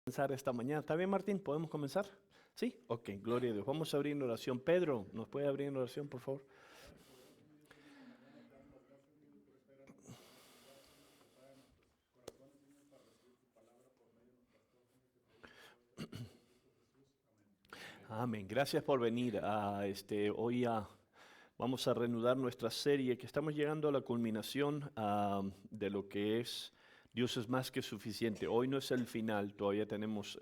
Comenzar esta mañana. ¿Está bien, Martín? ¿Podemos comenzar? Sí, ok, gloria a Dios. Vamos a abrir en oración. Pedro, ¿nos puede abrir en oración, por favor? Amén. Gracias por venir. Vamos a reanudar nuestra serie que estamos llegando a la culminación de lo que es Dios es más que suficiente. Hoy no es el final, todavía tenemos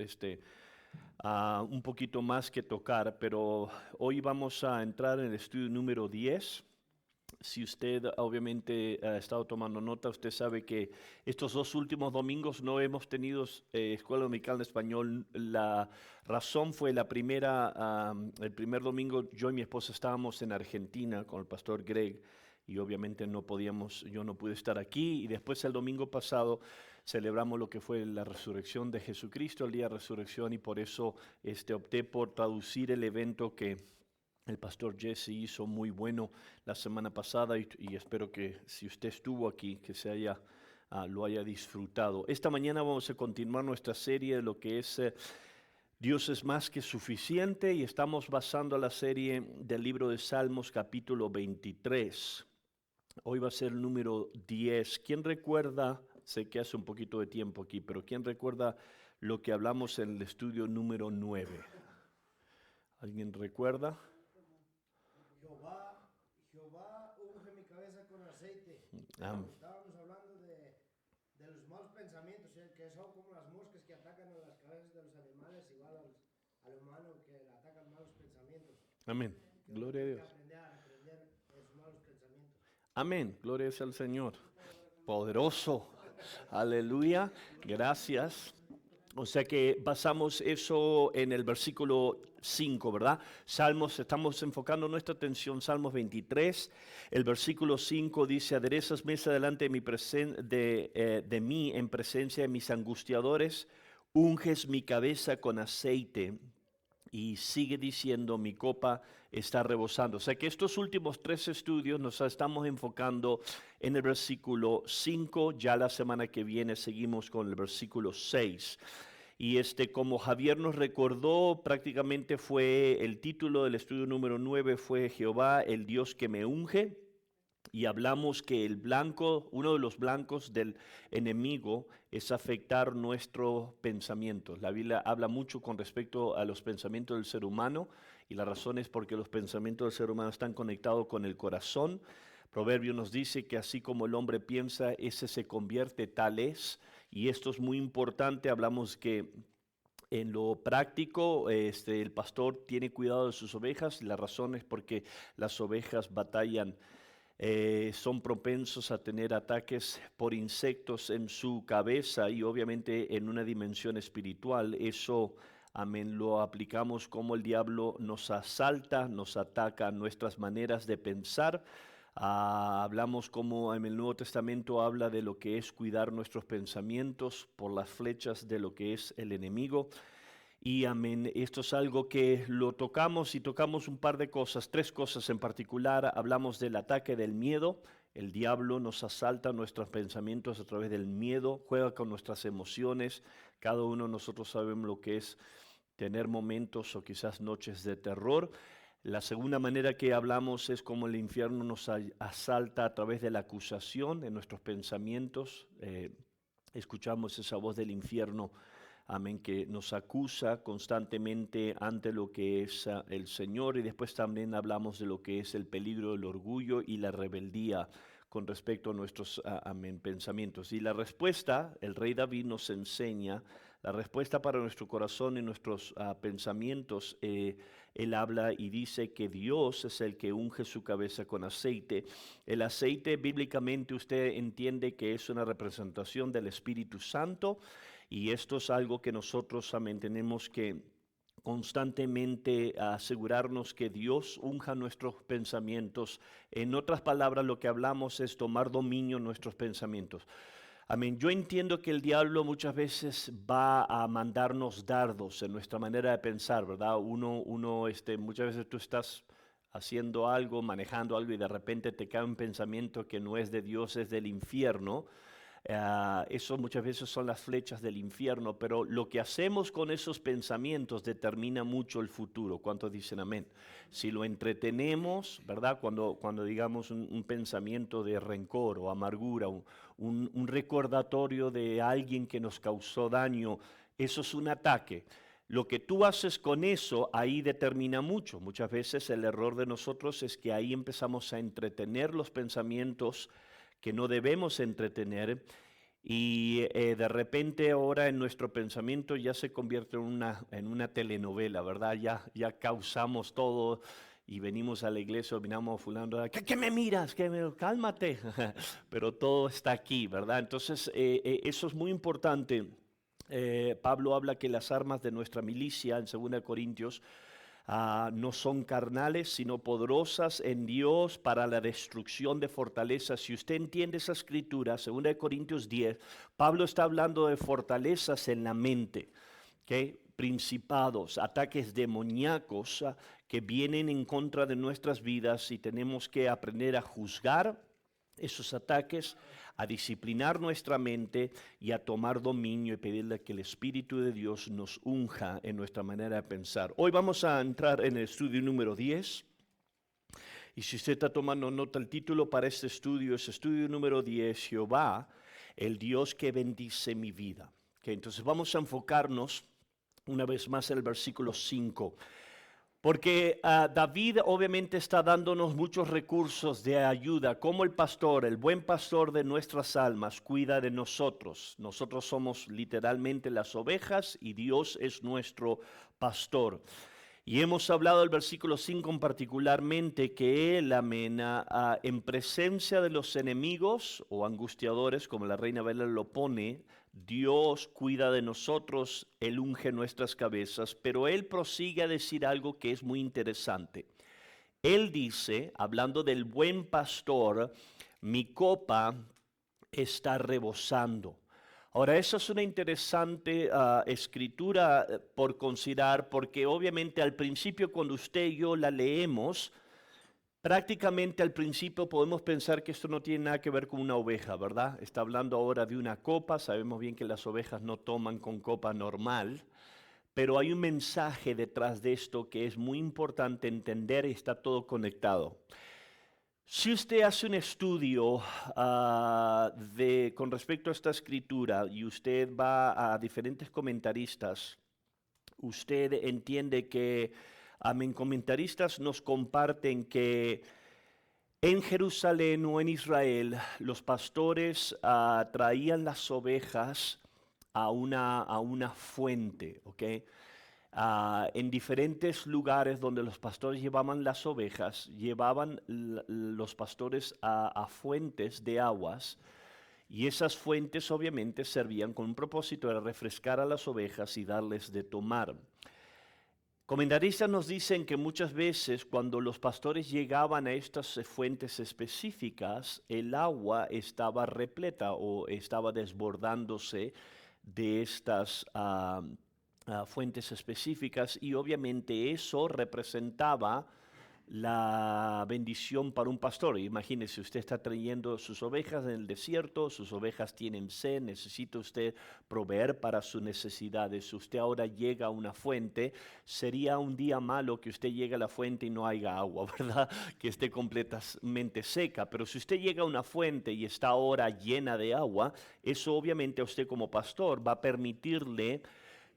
un poquito más que tocar, pero hoy vamos a entrar en el estudio número 10. Si usted obviamente ha estado tomando nota, usted sabe que estos dos últimos domingos no hemos tenido Escuela Dominical de Español. La razón fue el primer domingo yo y mi esposa estábamos en Argentina con el pastor Greg y obviamente yo no pude estar aquí, y después el domingo pasado celebramos lo que fue la resurrección de Jesucristo, el día de resurrección, y por eso opté por traducir el evento que el pastor Jesse hizo muy bueno la semana pasada, y espero que si usted estuvo aquí, que lo haya disfrutado. Esta mañana vamos a continuar nuestra serie de lo que es Dios es más que suficiente, y estamos basando la serie del libro de Salmos capítulo 23. Hoy va a ser el número 10. ¿Quién recuerda? Sé que hace un poquito de tiempo aquí, pero ¿quién recuerda lo que hablamos en el estudio número 9? ¿Alguien recuerda? Jehová unge mi cabeza con aceite. Am- Estábamos hablando de los malos pensamientos, que son como las moscas que atacan a las cabezas de los animales, igual al humano que le atacan malos pensamientos. Amén. Que uno Gloria a tiene que Dios. aprender a reprender esos malos pensamientos. Amén. Gloria sea al Señor. Poderoso. Aleluya. Gracias. O sea que basamos eso en el versículo 5, ¿verdad? Salmos, estamos enfocando nuestra atención, Salmos 23. El versículo 5 dice: aderezas mesa delante de mí en presencia de mis angustiadores, unges mi cabeza con aceite. Y sigue diciendo: mi copa está rebosando. O sea que estos últimos tres estudios nos estamos enfocando en el versículo 5. Ya la semana que viene seguimos con el versículo 6. Y como Javier nos recordó, prácticamente fue el título del estudio número 9, fue Jehová, el Dios que me unge. Y hablamos que uno de los blancos del enemigo es afectar nuestros pensamientos. La Biblia habla mucho con respecto a los pensamientos del ser humano, y la razón es porque los pensamientos del ser humano están conectados con el corazón. Proverbio nos dice que así como el hombre piensa, ese se convierte, tal es. Y esto es muy importante. Hablamos que en lo práctico, el pastor tiene cuidado de sus ovejas, y la razón es porque las ovejas batallan, son propensos a tener ataques por insectos en su cabeza, y obviamente en una dimensión espiritual. Eso, amén, lo aplicamos como el diablo nos asalta, nos ataca nuestras maneras de pensar. Hablamos como en el Nuevo Testamento habla de lo que es cuidar nuestros pensamientos por las flechas de lo que es el enemigo. Y amén, esto es algo que lo tocamos, y tocamos un par de cosas, tres cosas en particular. Hablamos del ataque del miedo. El diablo nos asalta nuestros pensamientos a través del miedo, juega con nuestras emociones. Cada uno de nosotros sabemos lo que es tener momentos o quizás noches de terror. La segunda manera que hablamos es cómo el infierno nos asalta a través de la acusación en nuestros pensamientos. Escuchamos esa voz del infierno, amén, que nos acusa constantemente ante lo que es el Señor. Y después también hablamos de lo que es el peligro del orgullo y la rebeldía con respecto a nuestros amén, pensamientos. Y la respuesta, el rey David nos enseña, la respuesta para nuestro corazón y nuestros pensamientos. Él habla y dice que Dios es el que unge su cabeza con aceite. El aceite, bíblicamente, usted entiende que es una representación del Espíritu Santo. Y esto es algo que nosotros, amén, tenemos que constantemente asegurarnos que Dios unja nuestros pensamientos. En otras palabras, lo que hablamos es tomar dominio en nuestros pensamientos. Amén. Yo entiendo que el diablo muchas veces va a mandarnos dardos en nuestra manera de pensar, ¿verdad? Muchas veces tú estás haciendo algo, manejando algo, y de repente te cae un pensamiento que no es de Dios, es del infierno. Eso muchas veces son las flechas del infierno, pero lo que hacemos con esos pensamientos determina mucho el futuro. ¿Cuántos dicen amén? Si lo entretenemos, ¿verdad? Cuando digamos un pensamiento de rencor o amargura, un recordatorio de alguien que nos causó daño, eso es un ataque. Lo que tú haces con eso, ahí determina mucho. Muchas veces el error de nosotros es que ahí empezamos a entretener los pensamientos que no debemos entretener y de repente ahora en nuestro pensamiento ya se convierte en una telenovela, ¿verdad? Ya causamos todo y venimos a la iglesia, opinamos fulano, ¿qué me miras? Cálmate. Pero todo está aquí, ¿verdad? Entonces eso es muy importante. Pablo habla que las armas de nuestra milicia en 2 Corintios no son carnales, sino poderosas en Dios para la destrucción de fortalezas. Si usted entiende esa escritura, 2 Corintios 10, Pablo está hablando de fortalezas en la mente, ¿okay? Principados, ataques demoníacos que vienen en contra de nuestras vidas y tenemos que aprender a juzgar esos ataques, a disciplinar nuestra mente y a tomar dominio y pedirle que el Espíritu de Dios nos unja en nuestra manera de pensar. Hoy vamos a entrar en el estudio número 10. Y si usted está tomando nota, el título para este estudio es estudio número 10, Jehová, el Dios que bendice mi vida. Okay, entonces vamos a enfocarnos una vez más en el versículo 5. Porque David obviamente está dándonos muchos recursos de ayuda, como el pastor, el buen pastor de nuestras almas, cuida de nosotros. Nosotros somos literalmente las ovejas y Dios es nuestro pastor. Y hemos hablado del versículo 5 particularmente que él, amén, en presencia de los enemigos o angustiadores, como la Reina Valera lo pone, Dios cuida de nosotros, Él unge nuestras cabezas, pero Él prosigue a decir algo que es muy interesante. Él dice, hablando del buen pastor, mi copa está rebosando. Ahora, esa es una interesante escritura por considerar, porque obviamente al principio cuando usted y yo la leemos, prácticamente al principio podemos pensar que esto no tiene nada que ver con una oveja, ¿verdad? Está hablando ahora de una copa, sabemos bien que las ovejas no toman con copa normal, pero hay un mensaje detrás de esto que es muy importante entender y está todo conectado. Si usted hace un estudio con respecto a esta escritura y usted va a diferentes comentaristas, usted entiende que comentaristas nos comparten que en Jerusalén o en Israel los pastores traían las ovejas a una fuente, ¿ok? En diferentes lugares donde los pastores llevaban las ovejas, llevaban los pastores a fuentes de aguas y esas fuentes obviamente servían con un propósito de refrescar a las ovejas y darles de tomar. Comentaristas nos dicen que muchas veces cuando los pastores llegaban a estas fuentes específicas, el agua estaba repleta o estaba desbordándose de estas fuentes específicas y obviamente eso representaba la bendición para un pastor. Imagínese, usted está trayendo sus ovejas en el desierto, sus ovejas tienen sed, necesita usted proveer para sus necesidades. Usted ahora llega a una fuente, sería un día malo que usted llegue a la fuente y no haya agua, ¿verdad? Que esté completamente seca, pero si usted llega a una fuente y está ahora llena de agua, eso obviamente a usted como pastor va a permitirle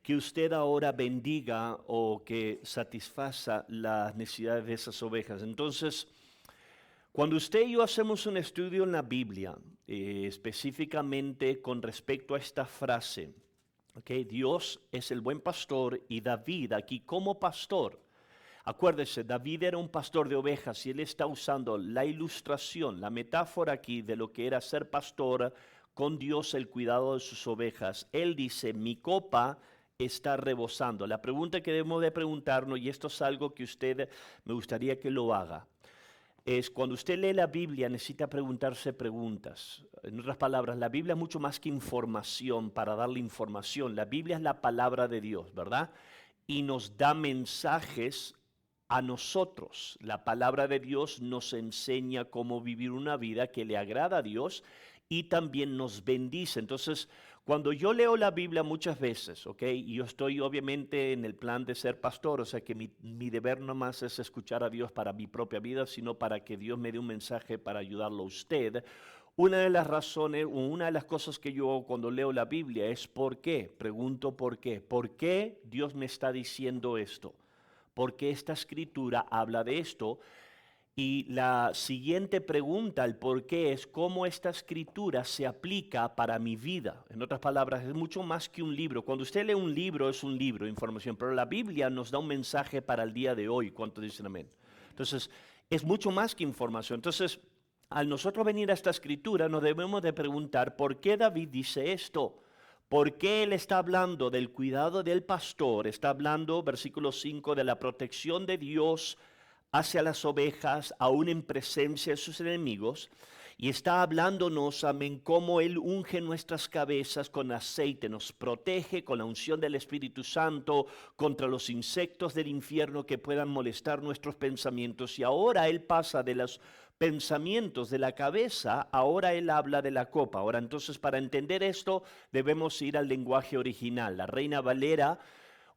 que usted ahora bendiga o que satisfaza las necesidades de esas ovejas. Entonces, cuando usted y yo hacemos un estudio en la Biblia, específicamente con respecto a esta frase, okay, Dios es el buen pastor y David aquí como pastor. Acuérdese, David era un pastor de ovejas y él está usando la ilustración, la metáfora aquí de lo que era ser pastor con Dios, el cuidado de sus ovejas. Él dice, mi copa está rebosando. La pregunta que debemos de preguntarnos, y esto es algo que usted me gustaría que lo haga, es cuando usted lee la Biblia necesita preguntarse preguntas. En otras palabras, la Biblia es mucho más que información para darle información. La Biblia es la palabra de Dios, ¿verdad? Y nos da mensajes a nosotros. La palabra de Dios nos enseña cómo vivir una vida que le agrada a Dios y también nos bendice. Entonces, cuando yo leo la Biblia muchas veces, ¿ok? Y yo estoy obviamente en el plan de ser pastor, o sea que mi deber no más es escuchar a Dios para mi propia vida, sino para que Dios me dé un mensaje para ayudarlo a usted. Una de las razones, una de las cosas que yo hago cuando leo la Biblia es ¿por qué? Pregunto ¿por qué? ¿Por qué Dios me está diciendo esto? ¿Por qué esta escritura habla de esto? Y la siguiente pregunta, el por qué, es cómo esta escritura se aplica para mi vida. En otras palabras, es mucho más que un libro. Cuando usted lee un libro, es un libro de información, pero la Biblia nos da un mensaje para el día de hoy. ¿Cuántos dicen amén? Entonces, es mucho más que información. Entonces, al nosotros venir a esta escritura, nos debemos de preguntar, ¿por qué David dice esto? ¿Por qué él está hablando del cuidado del pastor? Está hablando, versículo 5, de la protección de Dios hacia las ovejas, aún en presencia de sus enemigos, y está hablándonos, amén, cómo Él unge nuestras cabezas con aceite, nos protege con la unción del Espíritu Santo contra los insectos del infierno que puedan molestar nuestros pensamientos. Y ahora Él pasa de los pensamientos de la cabeza, ahora Él habla de la copa. Ahora, entonces, para entender esto, debemos ir al lenguaje original. La Reina Valera,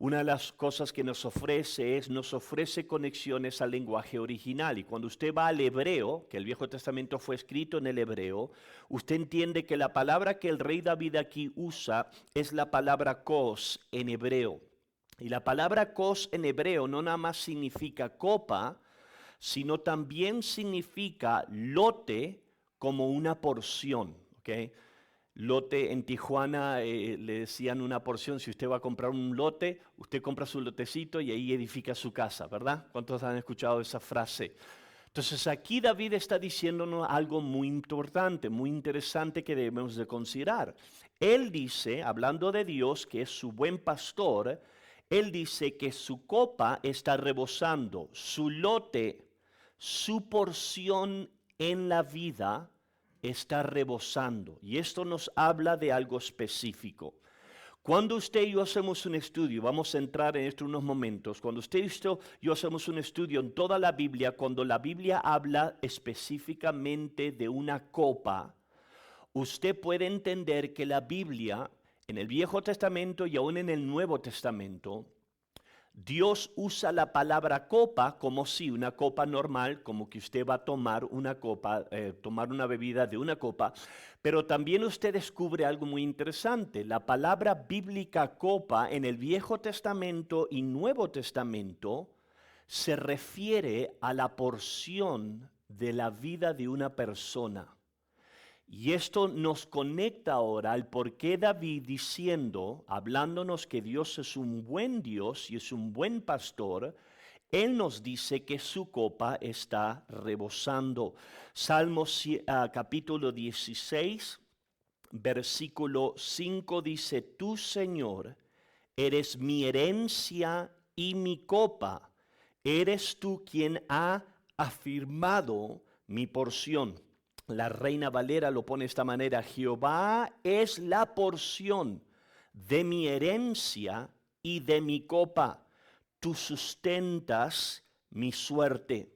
una de las cosas que nos ofrece conexiones al lenguaje original. Y cuando usted va al hebreo, que el Viejo Testamento fue escrito en el hebreo, usted entiende que la palabra que el rey David aquí usa es la palabra kos en hebreo. Y la palabra kos en hebreo no nada más significa copa, sino también significa lote como una porción, ¿ok? Lote en Tijuana le decían una porción. Si usted va a comprar un lote, usted compra su lotecito y ahí edifica su casa, ¿verdad? ¿Cuántos han escuchado esa frase? Entonces aquí David está diciéndonos algo muy importante, muy interesante que debemos de considerar. Él dice, hablando de Dios, que es su buen pastor, él dice que su copa está rebosando, su lote, su porción en la vida está rebosando. Y esto nos habla de algo específico. Cuando usted y yo hacemos un estudio, vamos a entrar en esto en unos momentos, cuando usted y yo hacemos un estudio en toda la Biblia, cuando la Biblia habla específicamente de una copa, usted puede entender que la Biblia, en el Viejo Testamento y aún en el Nuevo Testamento, Dios usa la palabra copa como si una copa normal, como que usted va a tomar una copa, tomar una bebida de una copa, pero también usted descubre algo muy interesante. La palabra bíblica copa en el Viejo Testamento y Nuevo Testamento se refiere a la porción de la vida de una persona. Y esto nos conecta ahora al por qué David diciendo, hablándonos que Dios es un buen Dios y es un buen pastor, él nos dice que su copa está rebosando. Salmos capítulo 16, versículo 5 dice, tú Señor, eres mi herencia y mi copa, eres tú quien ha afirmado mi porción. La Reina Valera lo pone de esta manera, Jehová es la porción de mi herencia y de mi copa, tú sustentas mi suerte.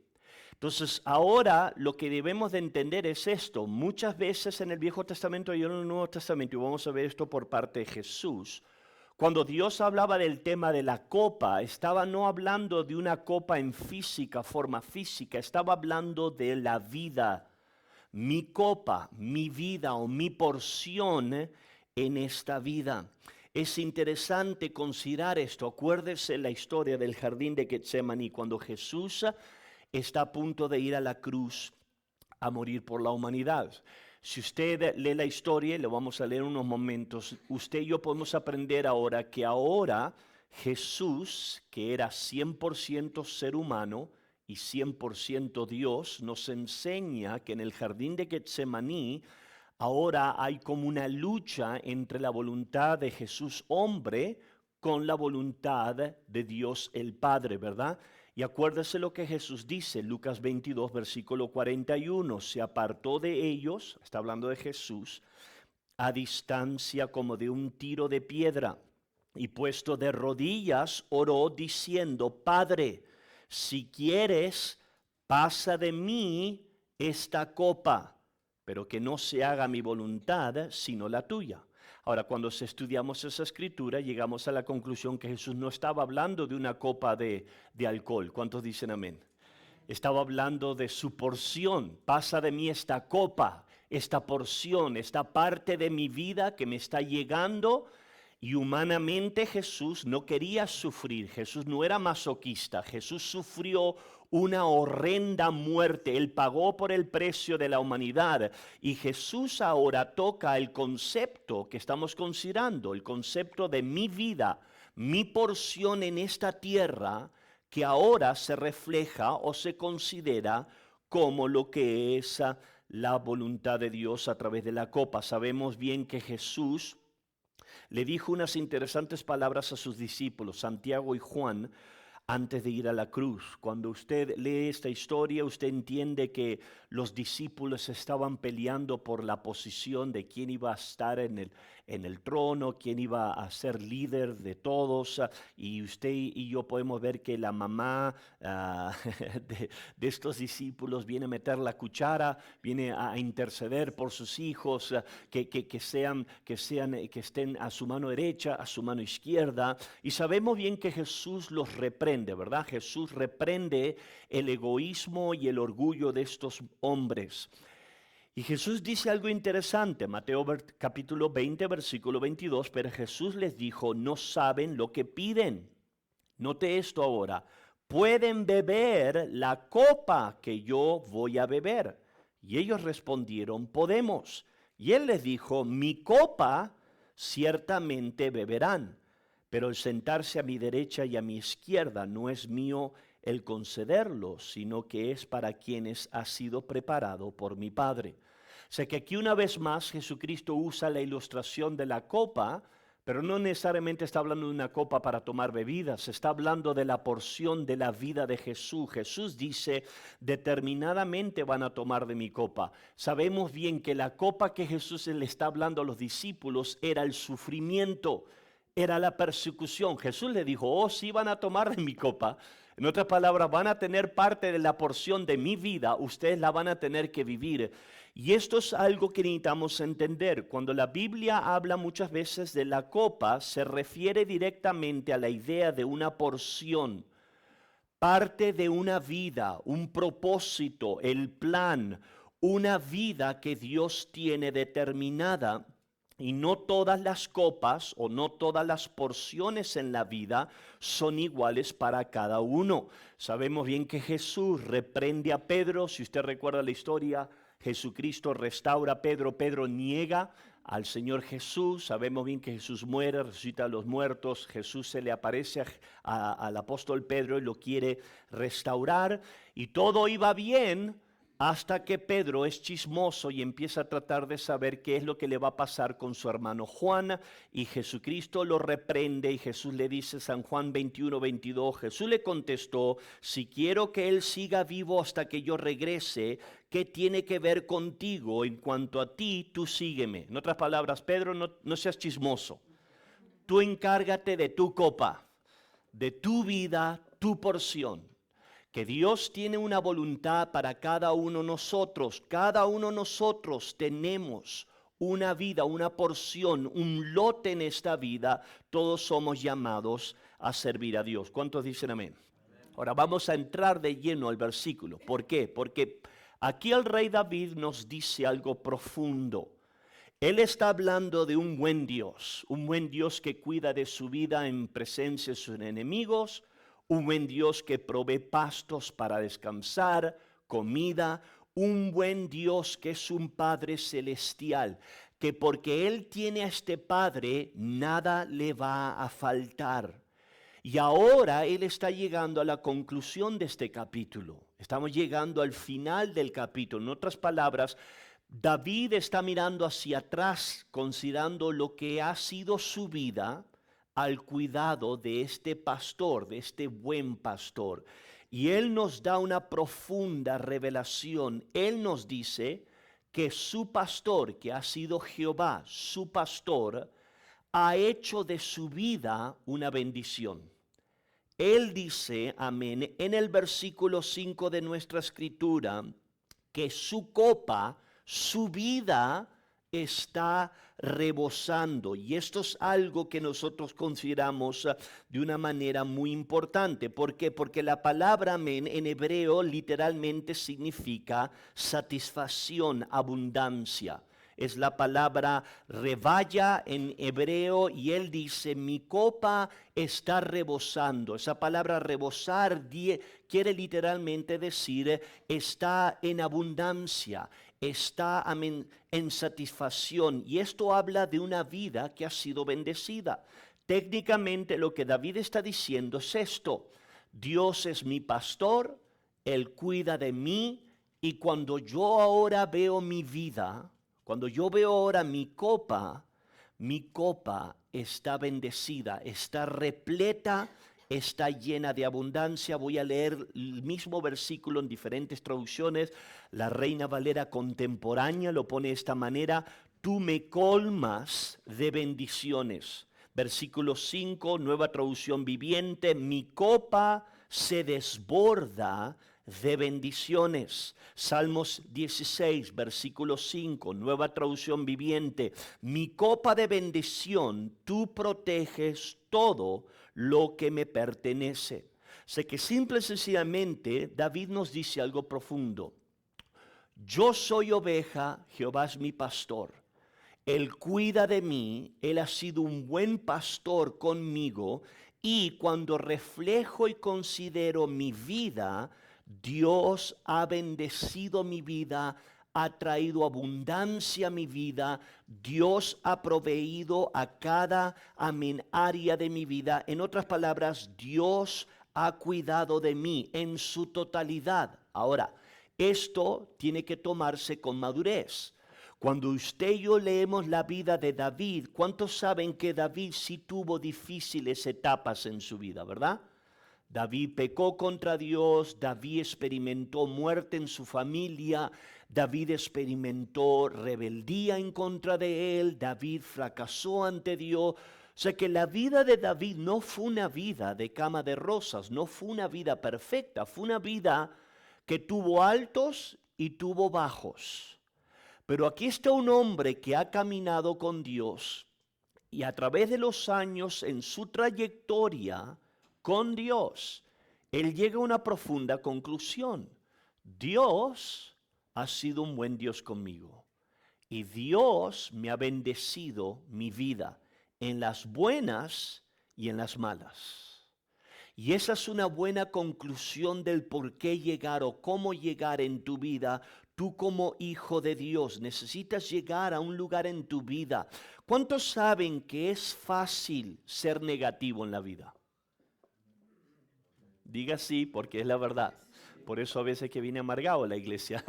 Entonces ahora lo que debemos de entender es esto, muchas veces en el Viejo Testamento y en el Nuevo Testamento, y vamos a ver esto por parte de Jesús, cuando Dios hablaba del tema de la copa, estaba no hablando de una copa en física, forma física, estaba hablando de la vida. Mi copa, mi vida o mi porción en esta vida. Es interesante considerar esto. Acuérdese la historia del jardín de Getsemaní, cuando Jesús está a punto de ir a la cruz a morir por la humanidad. Si usted lee la historia, lo vamos a leer en unos momentos, usted y yo podemos aprender ahora que ahora Jesús, que era 100% ser humano, y 100% Dios, nos enseña que en el jardín de Getsemaní ahora hay como una lucha entre la voluntad de Jesús hombre con la voluntad de Dios el Padre, ¿verdad? Y acuérdese lo que Jesús dice, Lucas 22, versículo 41, se apartó de ellos, está hablando de Jesús, a distancia como de un tiro de piedra, y puesto de rodillas oró diciendo, Padre, si quieres, pasa de mí esta copa, pero que no se haga mi voluntad, sino la tuya. Ahora, cuando estudiamos esa escritura, llegamos a la conclusión que Jesús no estaba hablando de una copa de alcohol. ¿Cuántos dicen amén? Estaba hablando de su porción. Pasa de mí esta copa, esta porción, esta parte de mi vida que me está llegando. Y humanamente Jesús no quería sufrir. Jesús no era masoquista. Jesús sufrió una horrenda muerte. Él pagó por el precio de la humanidad. Y Jesús ahora toca el concepto que estamos considerando, el concepto de mi vida, mi porción en esta tierra, que ahora se refleja o se considera como lo que es la voluntad de Dios a través de la copa. Sabemos bien que Jesús le dijo unas interesantes palabras a sus discípulos, Santiago y Juan, antes de ir a la cruz. Cuando usted lee esta historia, usted entiende que los discípulos estaban peleando por la posición de quién iba a estar en el trono, quién iba a ser líder de todos. Y usted y yo podemos ver que la mamá de estos discípulos viene a meter la cuchara, viene a interceder por sus hijos, que estén a su mano derecha, a su mano izquierda. Y sabemos bien que Jesús los reprende, ¿verdad? Jesús reprende el egoísmo y el orgullo de estos hombres. Y Jesús dice algo interesante, Mateo capítulo 20, versículo 22, pero Jesús les dijo, no saben lo que piden. Note esto ahora, pueden beber la copa que yo voy a beber. Y ellos respondieron, podemos. Y él les dijo, mi copa ciertamente beberán, pero el sentarse a mi derecha y a mi izquierda no es mío el concederlo, sino que es para quienes ha sido preparado por mi Padre. O sea que aquí una vez más Jesucristo usa la ilustración de la copa, pero no necesariamente está hablando de una copa para tomar bebidas, está hablando de la porción de la vida de Jesús. Jesús dice, determinadamente van a tomar de mi copa. Sabemos bien que la copa que Jesús le está hablando a los discípulos era el sufrimiento, era la persecución. Jesús le dijo, oh, sí van a tomar de mi copa. En otras palabras, van a tener parte de la porción de mi vida, ustedes la van a tener que vivir. Y esto es algo que necesitamos entender. Cuando la Biblia habla muchas veces de la copa, se refiere directamente a la idea de una porción, parte de una vida, un propósito, el plan, una vida que Dios tiene determinada. Y no todas las copas o no todas las porciones en la vida son iguales para cada uno. Sabemos bien que Jesús reprende a Pedro. Si usted recuerda la historia, Jesucristo restaura a Pedro. Pedro niega al Señor Jesús. Sabemos bien que Jesús muere, resucita a los muertos. Jesús se le aparece al apóstol Pedro y lo quiere restaurar. Y todo iba bien, hasta que Pedro es chismoso y empieza a tratar de saber qué es lo que le va a pasar con su hermano Juan, y Jesucristo lo reprende y Jesús le dice, San Juan 21, 22, Jesús le contestó, si quiero que él siga vivo hasta que yo regrese, ¿qué tiene que ver contigo? En cuanto a ti, tú sígueme. En otras palabras, Pedro, no seas chismoso. Tú encárgate de tu copa, de tu vida, tu porción. Que Dios tiene una voluntad para cada uno de nosotros. Cada uno de nosotros tenemos una vida, una porción, un lote en esta vida. Todos somos llamados a servir a Dios. ¿Cuántos dicen amén? Ahora vamos a entrar de lleno al versículo. ¿Por qué? Porque aquí el rey David nos dice algo profundo. Él está hablando de un buen Dios que cuida de su vida en presencia de sus enemigos, un buen Dios que provee pastos para descansar, comida, un buen Dios que es un Padre celestial, que porque Él tiene a este Padre, nada le va a faltar. Y ahora Él está llegando a la conclusión de este capítulo. Estamos llegando al final del capítulo. En otras palabras, David está mirando hacia atrás, considerando lo que ha sido su vida, al cuidado de este pastor, de este buen pastor. Y él nos da una profunda revelación. Él nos dice que su pastor, que ha sido Jehová, su pastor, ha hecho de su vida una bendición. Él dice, amén, en el versículo 5 de nuestra escritura, que su copa su vida está rebosando. Y esto es algo que nosotros consideramos de una manera muy importante. ¿Por qué? Porque la palabra amén en hebreo literalmente significa satisfacción, abundancia. Es la palabra revaya en hebreo y él dice, mi copa está rebosando. Esa palabra rebosar quiere literalmente decir está en abundancia, está en satisfacción. Y esto habla de una vida que ha sido bendecida. Técnicamente lo que David está diciendo es esto: Dios es mi pastor, Él cuida de mí, y cuando yo ahora veo mi vida, cuando yo veo ahora mi copa está bendecida, está repleta, está llena de abundancia. Voy a leer el mismo versículo en diferentes traducciones. La Reina Valera contemporánea lo pone de esta manera: tú me colmas de bendiciones. Versículo 5, nueva traducción viviente: mi copa se desborda de bendiciones. Salmos 16, versículo 5, nueva traducción viviente: mi copa de bendición, tú proteges todo lo que me pertenece. Sé que simple y sencillamente David nos dice algo profundo. Yo soy oveja, Jehová es mi pastor. Él cuida de mí, Él ha sido un buen pastor conmigo, y cuando reflejo y considero mi vida, Dios ha bendecido mi vida, ha traído abundancia a mi vida, Dios ha proveído a cada área de mi vida. En otras palabras, Dios ha cuidado de mí en su totalidad. Ahora, esto tiene que tomarse con madurez. Cuando usted y yo leemos la vida de David, ¿cuántos saben que David sí tuvo difíciles etapas en su vida, verdad? David pecó contra Dios, David experimentó muerte en su familia, David experimentó rebeldía en contra de él, David fracasó ante Dios. O sea que la vida de David no fue una vida de cama de rosas, no fue una vida perfecta, fue una vida que tuvo altos y tuvo bajos. Pero aquí está un hombre que ha caminado con Dios y a través de los años en su trayectoria con Dios, él llega a una profunda conclusión: Dios ha sido un buen Dios conmigo y Dios me ha bendecido mi vida en las buenas y en las malas. Y esa es una buena conclusión del por qué llegar o cómo llegar en tu vida. Tú como hijo de Dios necesitas llegar a un lugar en tu vida. ¿Cuántos saben que es fácil ser negativo en la vida? Diga sí, porque es la verdad. Por eso a veces que viene amargado a la iglesia.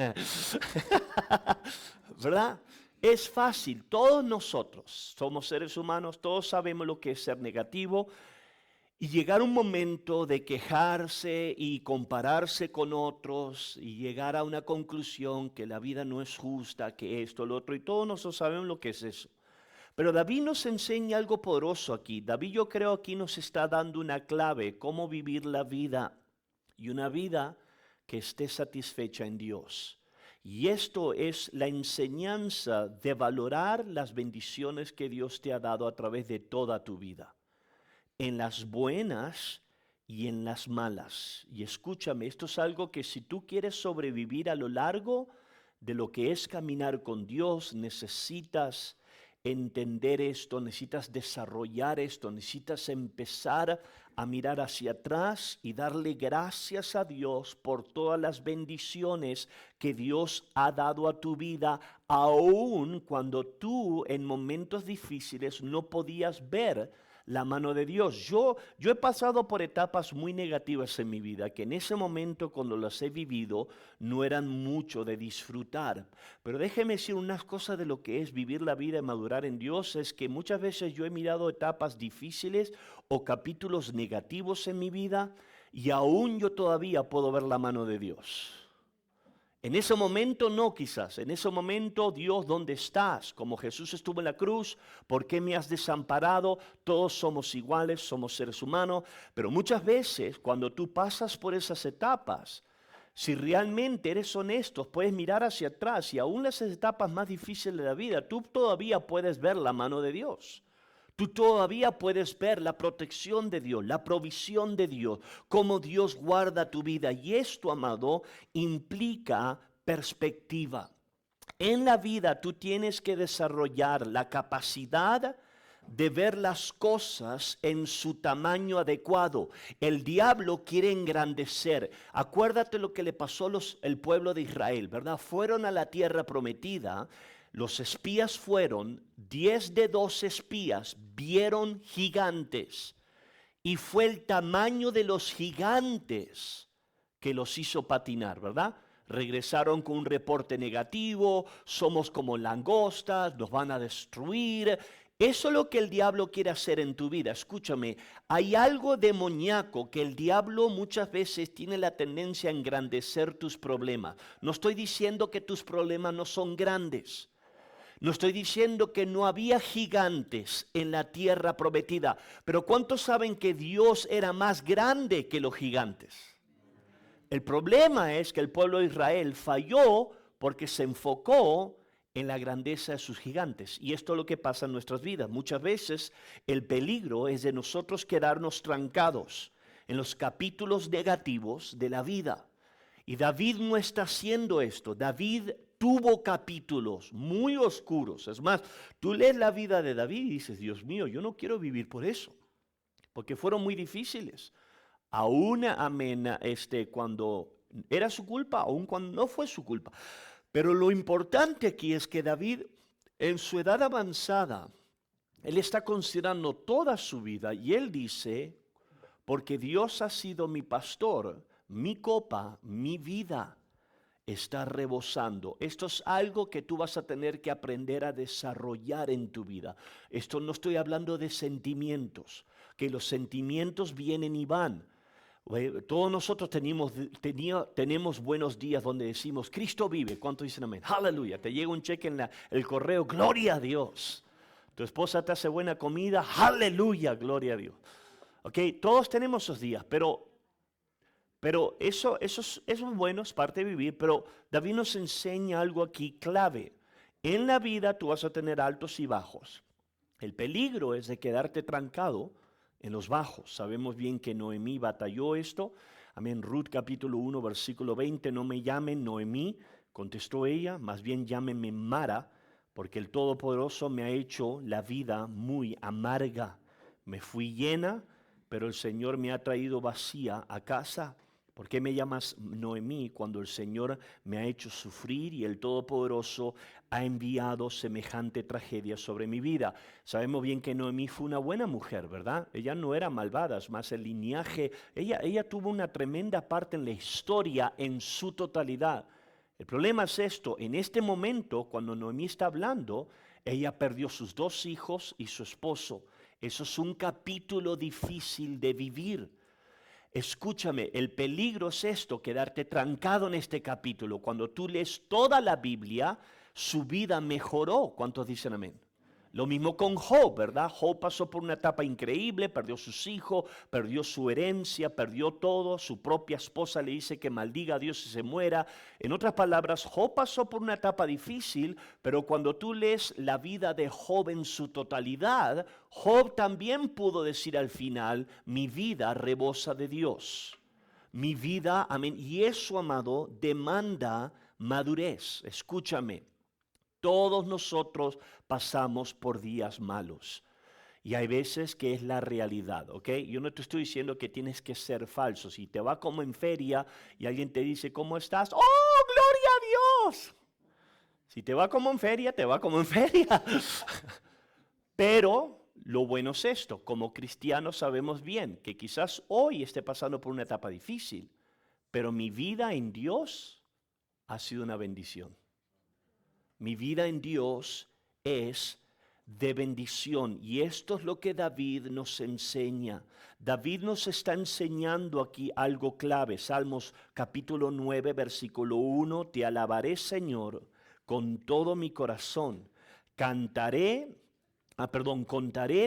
¿Verdad? Es fácil. Todos nosotros somos seres humanos, todos sabemos lo que es ser negativo. Y llegar a un momento de quejarse y compararse con otros y llegar a una conclusión que la vida no es justa, que esto, lo otro, y todos nosotros sabemos lo que es eso. Pero David nos enseña algo poderoso aquí. David, yo creo, aquí nos está dando una clave, cómo vivir la vida, y una vida que esté satisfecha en Dios. Y esto es la enseñanza de valorar las bendiciones que Dios te ha dado a través de toda tu vida, en las buenas y en las malas. Y escúchame, esto es algo que si tú quieres sobrevivir a lo largo de lo que es caminar con Dios, necesitas entender esto, necesitas desarrollar esto, necesitas empezar a mirar hacia atrás y darle gracias a Dios por todas las bendiciones que Dios ha dado a tu vida, aun cuando tú en momentos difíciles no podías ver la mano de Dios. Yo he pasado por etapas muy negativas en mi vida, que en ese momento cuando las he vivido no eran mucho de disfrutar. Pero déjeme decir unas cosas de lo que es vivir la vida y madurar en Dios, es que muchas veces yo he mirado etapas difíciles o capítulos negativos en mi vida y aún yo todavía puedo ver la mano de Dios. En ese momento no, quizás. En ese momento, Dios, ¿dónde estás? Como Jesús estuvo en la cruz, ¿por qué me has desamparado? Todos somos iguales, somos seres humanos. Pero muchas veces, cuando tú pasas por esas etapas, Si realmente eres honesto, puedes mirar hacia atrás y aún las etapas más difíciles de la vida, tú todavía puedes ver la mano de Dios. Tú todavía puedes ver la protección de Dios, la provisión de Dios, cómo Dios guarda tu vida. Y esto, amado, implica perspectiva. En la vida tú tienes que desarrollar la capacidad de ver las cosas en su tamaño adecuado. El diablo quiere engrandecer. Acuérdate lo que le pasó al pueblo de Israel, ¿verdad? Fueron a la tierra prometida. Los espías fueron, 10 de 12 espías vieron gigantes. Y fue el tamaño de los gigantes que los hizo patinar, ¿verdad? Regresaron con un reporte negativo, somos como langostas, nos van a destruir. Eso es lo que el diablo quiere hacer en tu vida. Escúchame, hay algo demoníaco que el diablo muchas veces tiene la tendencia a engrandecer tus problemas. No estoy diciendo que tus problemas no son grandes. No estoy diciendo que no había gigantes en la tierra prometida. Pero ¿cuántos saben que Dios era más grande que los gigantes? El problema es que el pueblo de Israel falló porque se enfocó en la grandeza de sus gigantes. Y esto es lo que pasa en nuestras vidas. Muchas veces el peligro es de nosotros quedarnos trancados en los capítulos negativos de la vida. Y David no está haciendo esto. David tuvo capítulos muy oscuros. Es más, tú lees la vida de David y dices, Dios mío, yo no quiero vivir por eso, porque fueron muy difíciles. Aún, amén, cuando era su culpa, aún cuando no fue su culpa. Pero lo importante aquí es que David, en su edad avanzada, él está considerando toda su vida y él dice, porque Dios ha sido mi pastor, mi copa, mi vida está rebosando. Esto es algo que tú vas a tener que aprender a desarrollar en tu vida. Esto no estoy hablando de sentimientos, que los sentimientos vienen y van. Todos nosotros tenemos buenos días donde decimos, Cristo vive. ¿Cuántos dicen amén? Aleluya. Te llega un cheque en el correo, gloria a Dios. Tu esposa te hace buena comida, aleluya, gloria a Dios. Ok, todos tenemos esos días, pero eso es bueno, es parte de vivir. Pero David nos enseña algo aquí clave. En la vida tú vas a tener altos y bajos. El peligro es de quedarte trancado en los bajos. Sabemos bien que Noemí batalló esto. Amén. Ruth capítulo 1 versículo 20. No me llamen Noemí, contestó ella, más bien llámenme Mara, porque el Todopoderoso me ha hecho la vida muy amarga. Me fui llena, pero el Señor me ha traído vacía a casa. ¿Por qué me llamas Noemí cuando el Señor me ha hecho sufrir y el Todopoderoso ha enviado semejante tragedia sobre mi vida? Sabemos bien que Noemí fue una buena mujer, ¿verdad? Ella no era malvada, es más el lineaje. Ella tuvo una tremenda parte en la historia en su totalidad. El problema es esto, en este momento cuando Noemí está hablando, ella perdió sus 2 hijos y su esposo. Eso es un capítulo difícil de vivir. Escúchame, el peligro es esto, quedarte trancado en este capítulo. Cuando tú lees toda la Biblia, su vida mejoró. ¿Cuántos dicen amén? Lo mismo con Job, ¿verdad? Job pasó por una etapa increíble, perdió sus hijos, perdió su herencia, perdió todo. Su propia esposa le dice que maldiga a Dios y se muera. En otras palabras, Job pasó por una etapa difícil, pero cuando tú lees la vida de Job en su totalidad, Job también pudo decir al final, mi vida rebosa de Dios. Mi vida, amén. Y eso, amado, demanda madurez. Escúchame. Todos nosotros pasamos por días malos y hay veces que es la realidad, ¿ok? Yo no te estoy diciendo que tienes que ser falso. Si te va como en feria y alguien te dice, ¿cómo estás? ¡Oh, gloria a Dios! Si te va como en feria, te va como en feria. Pero lo bueno es esto, como cristianos sabemos bien que quizás hoy esté pasando por una etapa difícil, pero mi vida en Dios ha sido una bendición. Mi vida en Dios es de bendición y esto es lo que David nos enseña. David nos está enseñando aquí algo clave. Salmos capítulo 9 versículo 1. Te alabaré, Señor, con todo mi corazón. Contaré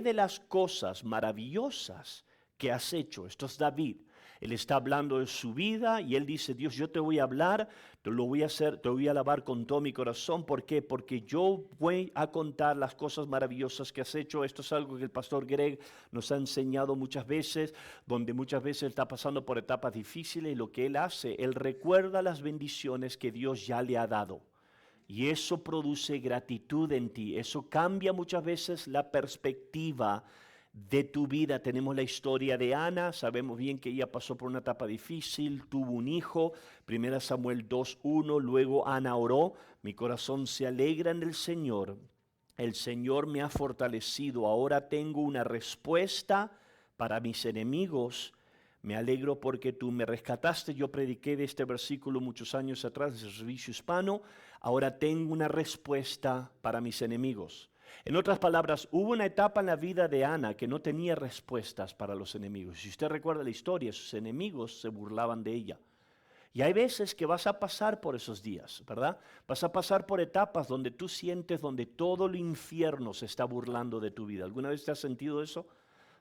de las cosas maravillosas que has hecho. Esto es David. Él está hablando de su vida y él dice, Dios, yo te voy a hablar, te lo voy a hacer, te voy a alabar con todo mi corazón. ¿Por qué? Porque yo voy a contar las cosas maravillosas que has hecho. Esto es algo que el pastor Greg nos ha enseñado muchas veces, donde muchas veces él está pasando por etapas difíciles y lo que él hace, él recuerda las bendiciones que Dios ya le ha dado. Y eso produce gratitud en ti. Eso cambia muchas veces la perspectiva de tu vida. Tenemos la historia de Ana, sabemos bien que ella pasó por una etapa difícil, tuvo un hijo, 1 Samuel 2:1, luego Ana oró, mi corazón se alegra en el Señor me ha fortalecido, ahora tengo una respuesta para mis enemigos. Me alegro porque tú me rescataste. Yo prediqué de este versículo muchos años atrás desde el servicio hispano. Ahora tengo una respuesta para mis enemigos. En otras palabras, hubo una etapa en la vida de Ana que no tenía respuestas para los enemigos. Si usted recuerda la historia, sus enemigos se burlaban de ella. Y hay veces que vas a pasar por esos días, ¿verdad? Vas a pasar por etapas donde tú sientes donde todo el infierno se está burlando de tu vida. ¿Alguna vez te has sentido eso?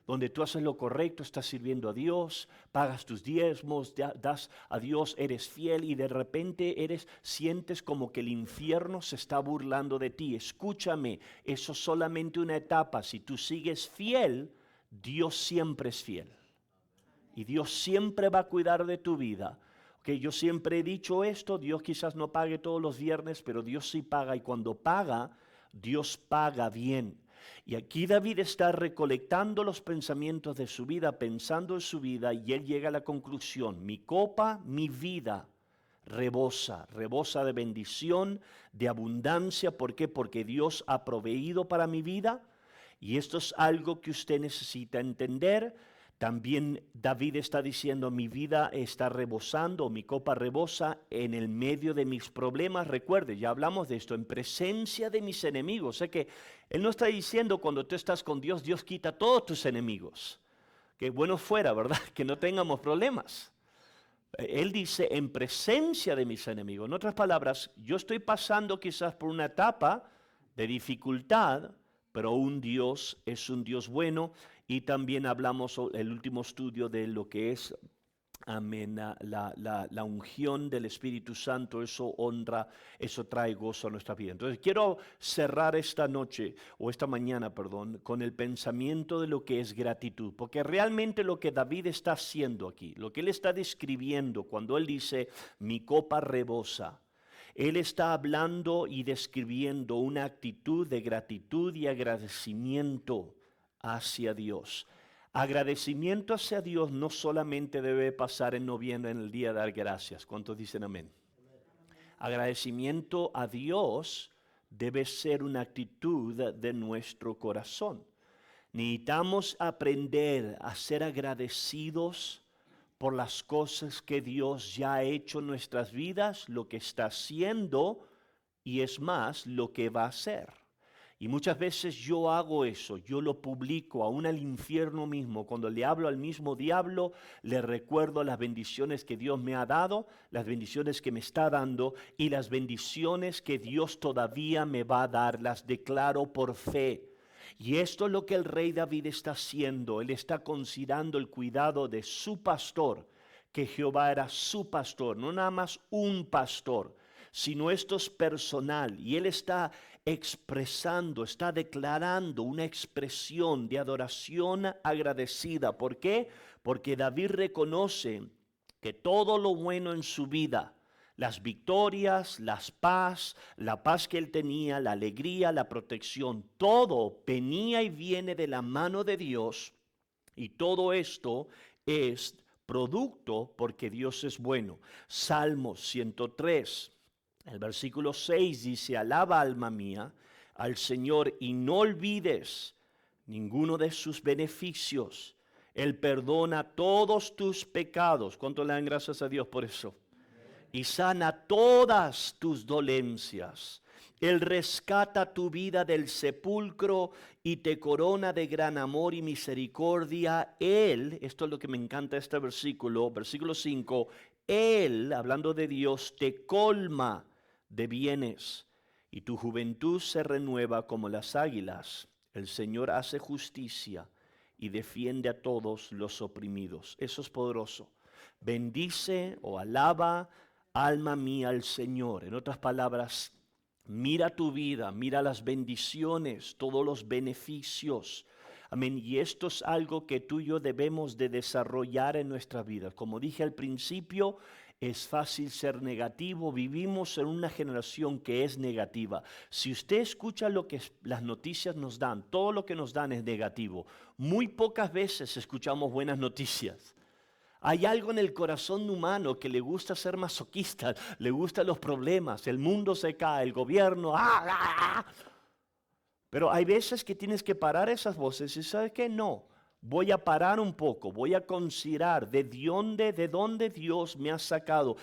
Donde tú haces lo correcto, estás sirviendo a Dios, pagas tus diezmos, das a Dios, eres fiel y de repente sientes como que el infierno se está burlando de ti. Escúchame, eso es solamente una etapa. Si tú sigues fiel, Dios siempre es fiel. Y Dios siempre va a cuidar de tu vida. Okay, yo siempre he dicho esto, Dios quizás no pague todos los viernes, pero Dios sí paga y cuando paga, Dios paga bien. Y aquí David está recolectando los pensamientos de su vida, pensando en su vida, y él llega a la conclusión, mi copa, mi vida, rebosa de bendición, de abundancia. ¿Por qué? Porque Dios ha proveído para mi vida, y esto es algo que usted necesita entender. También David está diciendo, mi vida está rebosando, mi copa rebosa en el medio de mis problemas. Recuerde, ya hablamos de esto, en presencia de mis enemigos. Sé que él no está diciendo cuando tú estás con Dios, Dios quita todos tus enemigos. Que bueno fuera, ¿verdad? Que no tengamos problemas. Él dice, en presencia de mis enemigos. En otras palabras, yo estoy pasando quizás por una etapa de dificultad, pero un Dios es un Dios bueno. Y también hablamos el último estudio de lo que es, amén, la unción del Espíritu Santo. Eso honra, eso trae gozo a nuestra vida. Entonces quiero cerrar esta noche, o esta mañana, perdón, con el pensamiento de lo que es gratitud. Porque realmente lo que David está haciendo aquí, lo que él está describiendo cuando él dice, mi copa rebosa. Él está hablando y describiendo una actitud de gratitud y agradecimiento hacia Dios. Agradecimiento hacia Dios no solamente debe pasar en noviembre, en el día de dar gracias. ¿Cuántos dicen amén? Agradecimiento a Dios debe ser una actitud de nuestro corazón. Necesitamos aprender a ser agradecidos por las cosas que Dios ya ha hecho en nuestras vidas, lo que está haciendo y es más, lo que va a hacer. Y muchas veces yo hago eso, yo lo publico aún al infierno mismo. Cuando le hablo al mismo diablo, le recuerdo las bendiciones que Dios me ha dado, las bendiciones que me está dando y las bendiciones que Dios todavía me va a dar, las declaro por fe. Y esto es lo que el rey David está haciendo. Él está considerando el cuidado de su pastor, que Jehová era su pastor, no nada más un pastor, sino esto es personal. Y él está expresando, está declarando una expresión de adoración agradecida. ¿Por qué? Porque David reconoce que todo lo bueno en su vida, las victorias, la paz que él tenía, la alegría, la protección, todo venía y viene de la mano de Dios, y todo esto es producto porque Dios es bueno. Salmos 103. El versículo 6 dice, alaba alma mía al Señor y no olvides ninguno de sus beneficios. Él perdona todos tus pecados. ¿Cuánto le dan gracias a Dios por eso? Y sana todas tus dolencias. Él rescata tu vida del sepulcro y te corona de gran amor y misericordia. Él, esto es lo que me encanta este versículo 5, Él, hablando de Dios, te colma de bienes y tu juventud se renueva como las águilas. El Señor hace justicia y defiende a todos los oprimidos. Eso es poderoso. bendice o alaba, alma mía, al Señor. En otras palabras, mira tu vida, mira las bendiciones, todos los beneficios. Amén. Y esto es algo que tú y yo debemos de desarrollar en nuestra vida. Como dije al principio, es fácil ser negativo. Vivimos en una generación que es negativa. Si usted escucha lo que las noticias nos dan, todo lo que nos dan es negativo. Muy pocas veces escuchamos buenas noticias. Hay algo en el corazón humano que le gusta ser masoquista, le gustan los problemas, el mundo se cae, el gobierno, Pero hay veces que tienes que parar esas voces y ¿sabes qué? No, voy a parar un poco, voy a considerar de dónde Dios me ha sacado.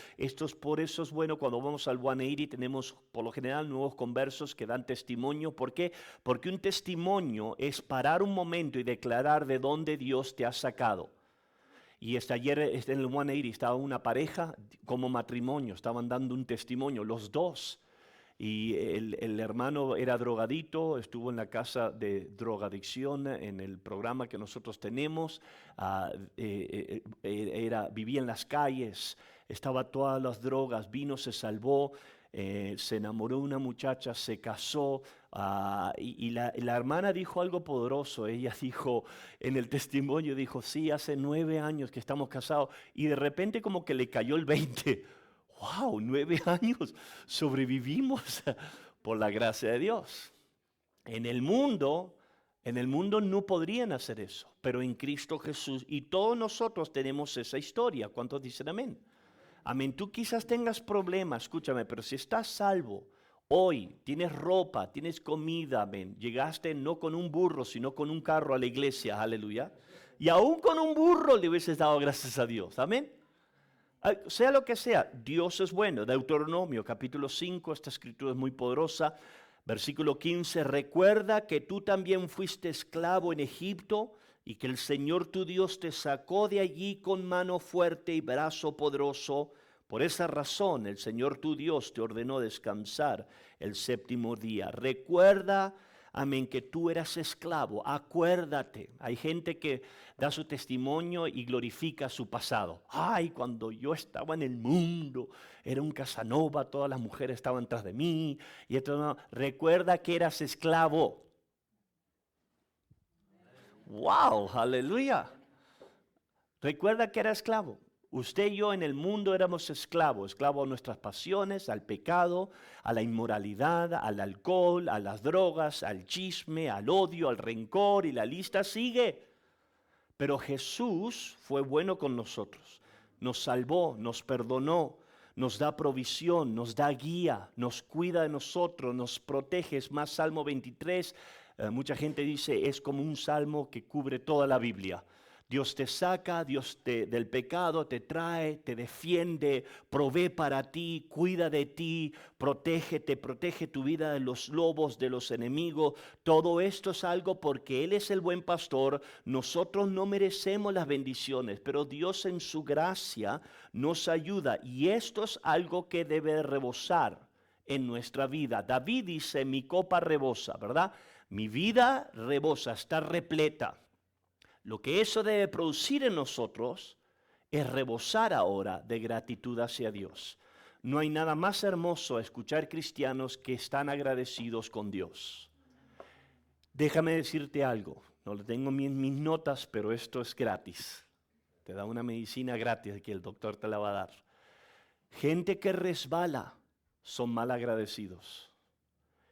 Por eso es bueno cuando vamos al 180 tenemos por lo general nuevos conversos que dan testimonio. ¿Por qué? Porque un testimonio es parar un momento y declarar de dónde Dios te ha sacado. Y ayer en el 180 estaba una pareja como matrimonio, estaban dando un testimonio, los dos. Y el hermano era drogadito, estuvo en la casa de drogadicción en el programa que nosotros tenemos, vivía en las calles, estaba todas las drogas, vino, se salvó, se enamoró de una muchacha, se casó, y la hermana dijo algo poderoso. Ella dijo en el testimonio, dijo, sí, hace 9 años que estamos casados, y de repente como que le cayó el 20. ¡Wow! 9 años sobrevivimos por la gracia de Dios. En el mundo no podrían hacer eso, pero en Cristo Jesús, y todos nosotros tenemos esa historia. ¿Cuántos dicen amén? Amén. Tú quizás tengas problemas, escúchame, pero si estás salvo, hoy tienes ropa, tienes comida, amén. Llegaste no con un burro, sino con un carro a la iglesia, aleluya. Y aún con un burro le hubieses dado gracias a Dios, amén. Sea lo que sea, Dios es bueno. Deuteronomio capítulo 5, esta escritura es muy poderosa. Versículo 15, recuerda que tú también fuiste esclavo en Egipto y que el Señor tu Dios te sacó de allí con mano fuerte y brazo poderoso. Por esa razón el Señor tu Dios te ordenó descansar el 7º día. Recuerda, amén, que tú eras esclavo. Acuérdate. Hay gente que da su testimonio y glorifica su pasado. Ay, cuando yo estaba en el mundo, era un Casanova, todas las mujeres estaban tras de mí. Y esto no. Recuerda que eras esclavo. Wow, aleluya. Recuerda que era esclavo. Usted y yo en el mundo éramos esclavos a nuestras pasiones, al pecado, a la inmoralidad, al alcohol, a las drogas, al chisme, al odio, al rencor, y la lista sigue. Pero Jesús fue bueno con nosotros, nos salvó, nos perdonó, nos da provisión, nos da guía, nos cuida de nosotros, nos protege. Es más, Salmo 23, mucha gente dice, es como un salmo que cubre toda la Biblia. Dios te saca, del pecado, te trae, te defiende, provee para ti, cuida de ti, protege tu vida de los lobos, de los enemigos. Todo esto es algo porque Él es el buen pastor. Nosotros no merecemos las bendiciones, pero Dios en su gracia nos ayuda. Y esto es algo que debe rebosar en nuestra vida. David dice, mi copa rebosa, ¿verdad? Mi vida rebosa, está repleta. Lo que eso debe producir en nosotros es rebosar ahora de gratitud hacia Dios. No hay nada más hermoso a escuchar cristianos que están agradecidos con Dios. Déjame decirte algo, no lo tengo en mis notas, pero esto es gratis. Te da una medicina gratis que el doctor te la va a dar. Gente que resbala son mal agradecidos.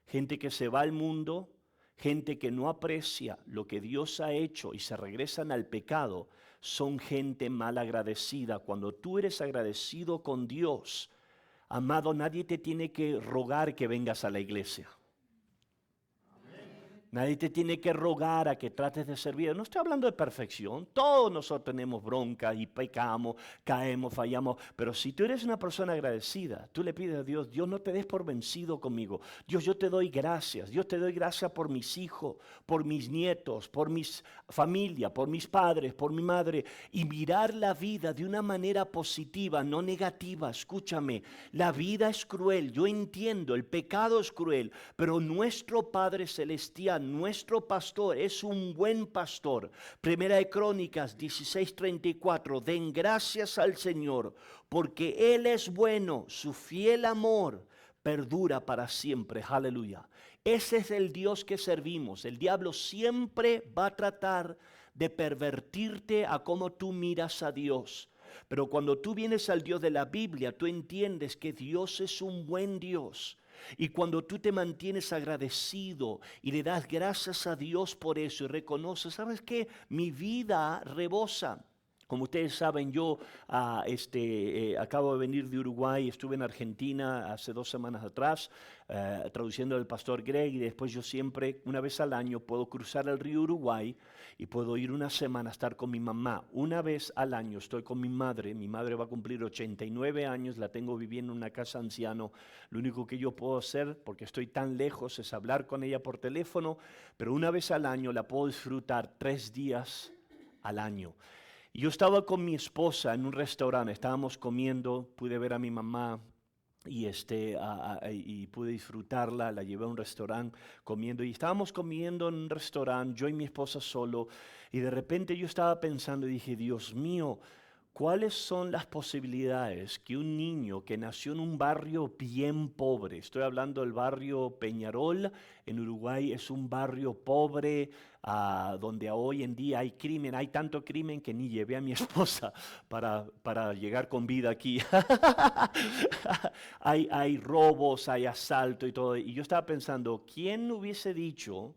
Gente que se va al mundo, gente que no aprecia lo que Dios ha hecho y se regresan al pecado, son gente mal agradecida. Cuando tú eres agradecido con Dios, amado, nadie te tiene que rogar que vengas a la iglesia. Nadie te tiene que rogar a que trates de servir. No estoy hablando de perfección. Todos nosotros tenemos bronca y pecamos, caemos, fallamos. Pero si tú eres una persona agradecida, tú le pides a Dios, Dios, no te des por vencido conmigo. Dios, yo te doy gracias. Dios, te doy gracias por mis hijos, por mis nietos, por mi familia, por mis padres, por mi madre. Y mirar la vida de una manera positiva, no negativa. Escúchame, la vida es cruel. Yo entiendo, el pecado es cruel. Pero nuestro Padre Celestial nuestro pastor es un buen pastor. Primera de Crónicas 16:34. Den gracias al Señor, porque Él es bueno, su fiel amor perdura para siempre. Aleluya. Ese es el Dios que servimos. El diablo siempre va a tratar de pervertirte a cómo tú miras a Dios. Pero cuando tú vienes al Dios de la Biblia, tú entiendes que Dios es un buen Dios. Y cuando tú te mantienes agradecido y le das gracias a Dios por eso y reconoces, ¿sabes qué? Mi vida rebosa. Como ustedes saben, yo acabo de venir de Uruguay, estuve en Argentina hace 2 semanas atrás, traduciendo al pastor Greg, y después yo siempre, una vez al año, puedo cruzar el río Uruguay y puedo ir una semana a estar con mi mamá. Una vez al año estoy con mi madre va a cumplir 89 años, la tengo viviendo en una casa anciano. Lo único que yo puedo hacer, porque estoy tan lejos, es hablar con ella por teléfono, pero una vez al año la puedo disfrutar 3 días al año. Y yo estaba con mi esposa en un restaurante, estábamos comiendo, pude ver a mi mamá y, y pude disfrutarla, la llevé a un restaurante comiendo y estábamos comiendo en un restaurante, yo y mi esposa solo, y de repente yo estaba pensando y dije, Dios mío, ¿cuáles son las posibilidades que un niño que nació en un barrio bien pobre, estoy hablando del barrio Peñarol en Uruguay, es un barrio pobre donde hoy en día hay crimen, hay tanto crimen que ni llevé a mi esposa para llegar con vida aquí. Hay robos, hay asalto y todo. Y yo estaba pensando, ¿quién hubiese dicho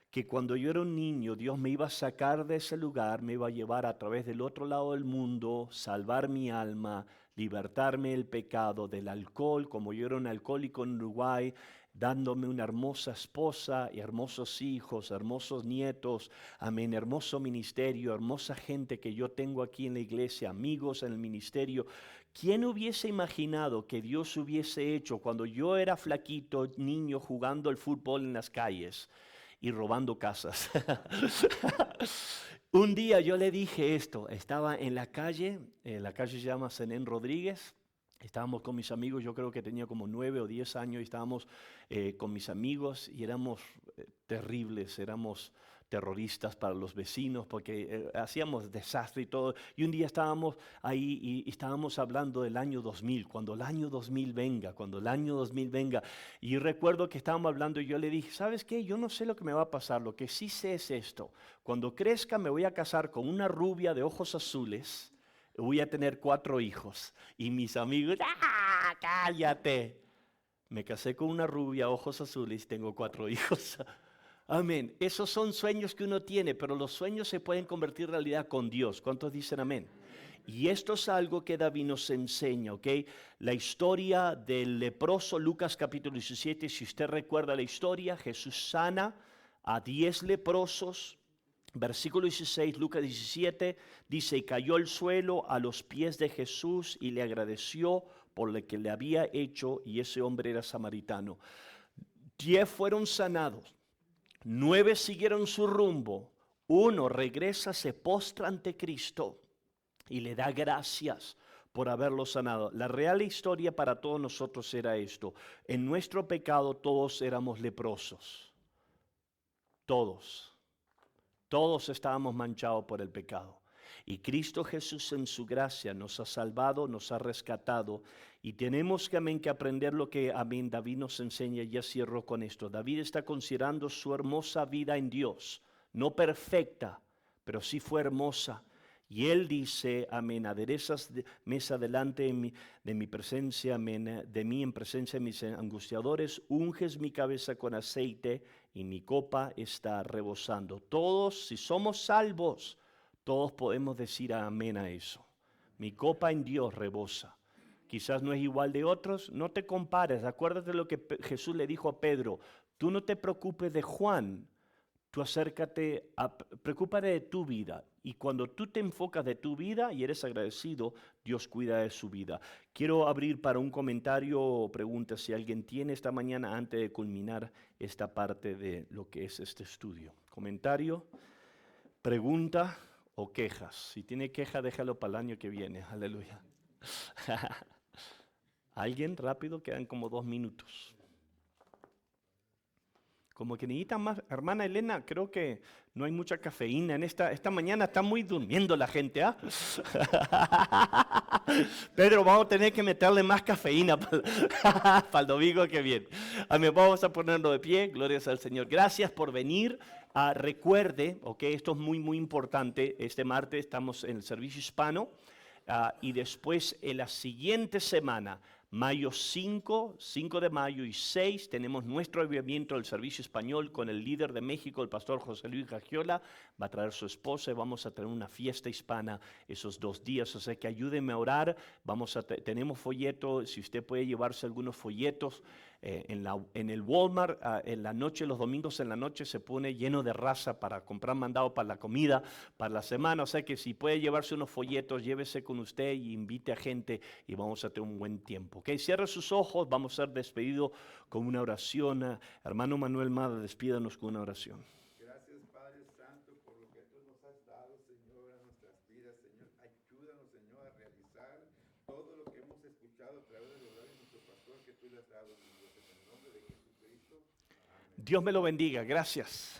que cuando yo era un niño Dios me iba a sacar de ese lugar, me iba a llevar a través del otro lado del mundo, salvar mi alma, libertarme del pecado, del alcohol, como yo era un alcohólico en Uruguay, dándome una hermosa esposa y hermosos hijos, hermosos nietos, amén, hermoso ministerio, hermosa gente que yo tengo aquí en la iglesia, amigos en el ministerio? ¿Quién hubiese imaginado que Dios hubiese hecho cuando yo era flaquito, niño, jugando al fútbol en las calles y robando casas? Un día yo le dije esto, estaba en la calle se llama Senén Rodríguez, estábamos con mis amigos, yo creo que tenía como 9 o 10 años y estábamos con mis amigos y éramos terribles, éramos terroristas para los vecinos porque hacíamos desastre y todo. Y un día estábamos ahí y estábamos hablando del año 2000, cuando el año 2000 venga, cuando el año 2000 venga. Y yo recuerdo que estábamos hablando y yo le dije, ¿sabes qué? Yo no sé lo que me va a pasar, lo que sí sé es esto. Cuando crezca me voy a casar con una rubia de ojos azules, voy a tener 4 hijos. Y mis amigos, ¡ah, cállate! Me casé con una rubia, ojos azules, y tengo 4 hijos. Amén. Esos son sueños que uno tiene, pero los sueños se pueden convertir en realidad con Dios. ¿Cuántos dicen amén? Y esto es algo que David nos enseña, ¿ok? La historia del leproso, Lucas capítulo 17, si usted recuerda la historia, Jesús sana a 10 leprosos. Versículo 16, Lucas 17, dice, y cayó al suelo a los pies de Jesús y le agradeció por lo que le había hecho, y ese hombre era samaritano. 10 fueron sanados. 9 siguieron su rumbo, 1 regresa, se postra ante Cristo y le da gracias por haberlo sanado. La real historia para todos nosotros era esto: en nuestro pecado todos éramos leprosos, todos estábamos manchados por el pecado. Y Cristo Jesús en su gracia nos ha salvado, nos ha rescatado. Y tenemos que, amén, que aprender lo que, amén, David nos enseña. Ya cierro con esto. David está considerando su hermosa vida en Dios. No perfecta, pero sí fue hermosa. Y él dice, amén, aderezas mesa delante de mi presencia, amén, de mí en presencia de mis angustiadores, unges mi cabeza con aceite y mi copa está rebosando. Todos, si somos salvos, todos podemos decir amén a eso. Mi copa en Dios rebosa. Quizás no es igual de otros, no te compares. Acuérdate lo que Jesús le dijo a Pedro: tú no te preocupes de Juan, tú preocúpate de tu vida. Y cuando tú te enfocas de tu vida y eres agradecido, Dios cuida de su vida. Quiero abrir para un comentario o pregunta si alguien tiene esta mañana antes de culminar esta parte de lo que es este estudio. Comentario, pregunta o quejas. Si tiene queja, déjalo para el año que viene. Aleluya. ¿Alguien rápido? Quedan como 2 minutos. como que necesitan más. Hermana Elena, creo que no hay mucha cafeína en esta mañana, está muy durmiendo la gente, ¿ah? Pedro, vamos a tener que meterle más cafeína para el domingo que viene. Amén, vamos a ponernos de pie, glorias al Señor. Gracias por venir. Recuerde, ok, esto es muy, muy importante. Este martes estamos en el servicio hispano y después en la siguiente semana, mayo 5 de mayo y 6, tenemos nuestro avivamiento del servicio español con el líder de México, el pastor José Luis Gagiola. Va a traer su esposa y vamos a tener una fiesta hispana esos 2 días. O sea que ayúdenme a orar. Tenemos folletos, si usted puede llevarse algunos folletos. En el Walmart, en la noche, los domingos en la noche se pone lleno de raza para comprar mandado para la comida, para la semana. O sea que si puede llevarse unos folletos, llévese con usted y invite a gente y vamos a tener un buen tiempo. ¿Okay? Cierre sus ojos, vamos a ser despedidos con una oración. Hermano Manuel Mada, despídanos con una oración. Gracias, Padre Santo, por lo que tú nos has dado, Señor, a nuestras vidas. Señor, ayúdanos, Señor, a realizar todo lo que hemos escuchado a través de los labios de nuestro pastor que tú le has dado, mi Dios, en el nombre de Jesucristo. Amén. Dios me lo bendiga. Gracias.